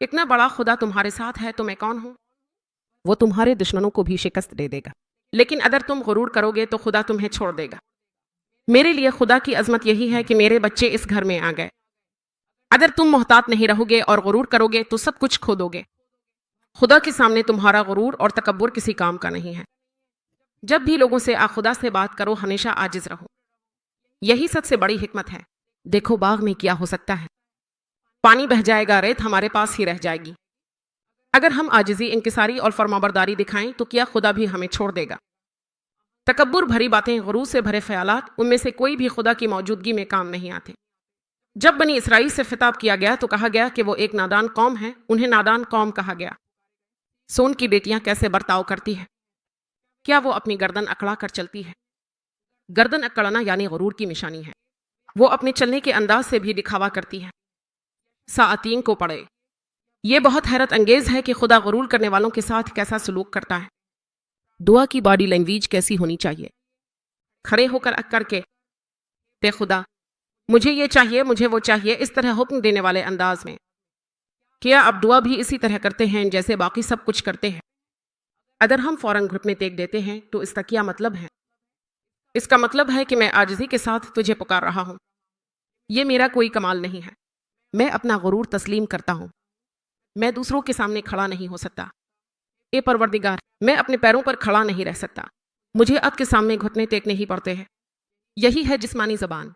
اتنا बड़ा खुदा तुम्हारे साथ है तो मैं कौन हूँ। वो तुम्हारे दुश्मनों को भी शिकस्त दे देगा, लेकिन अगर तुम गुरूर करोगे तो खुदा तुम्हें छोड़ देगा। मेरे लिए खुदा की अजमत यही है कि मेरे बच्चे इस घर में आ गए। अगर तुम मोहतात नहीं रहोगे और गुरूर करोगे तो सब कुछ खो दोगे। खुदा के सामने तुम्हारा गुरूर और तकब्बुर किसी काम का नहीं है। जब भी लोगों से खुदा से बात करो, हमेशा आजिज रहो। यही सबसे बड़ी हिकमत है। देखो बाग में क्या हो सकता है, पानी बह जाएगा, रेत हमारे पास ही रह जाएगी। अगर हम आजिजी, इंकिसारी और फरमाबरदारी दिखाएं तो क्या खुदा भी हमें छोड़ देगा। तकब्बुर भरी बातें, गुरूर से भरे ख्यालात, उनमें से कोई भी खुदा की मौजूदगी में काम नहीं आते। जब बनी इसराइल से खिताब किया गया तो कहा गया कि वो एक नादान कौम है, उन्हें नादान कौम कहा गया। सोन की बेटियां कैसे बर्ताव करती है, क्या वो अपनी गर्दन अकड़ा कर चलती है। गर्दन अकड़ना यानी गुरूर की निशानी है। वो अपने चलने के अंदाज से भी दिखावा करती है। साअतीन को पढ़े। ये बहुत हैरत अंगेज है कि खुदा गुरूर करने वालों के साथ कैसा सलूक करता है। दुआ की बॉडी लैंग्वेज कैसी होनी चाहिए। खड़े होकर अक्कर के ते खुदा मुझे ये चाहिए, मुझे वो चाहिए, इस तरह हुक्म देने वाले अंदाज में। क्या अब दुआ भी इसी तरह करते हैं जैसे बाकी सब कुछ करते हैं। अगर हम फौरन घुटने टेक देते हैं तो इसका क्या मतलब है। इसका मतलब है कि मैं आजिज़ी के साथ तुझे पुकार रहा हूं। ये मेरा कोई कमाल नहीं है। मैं अपना गुरूर तस्लीम करता हूं। मैं दूसरों के सामने खड़ा नहीं हो सकता। ए परवरदिगार, मैं अपने पैरों पर खड़ा नहीं रह सकता। मुझे अब के सामने घुटने टेकने ही पड़ते हैं। यही है जिस्मानी ज़बान।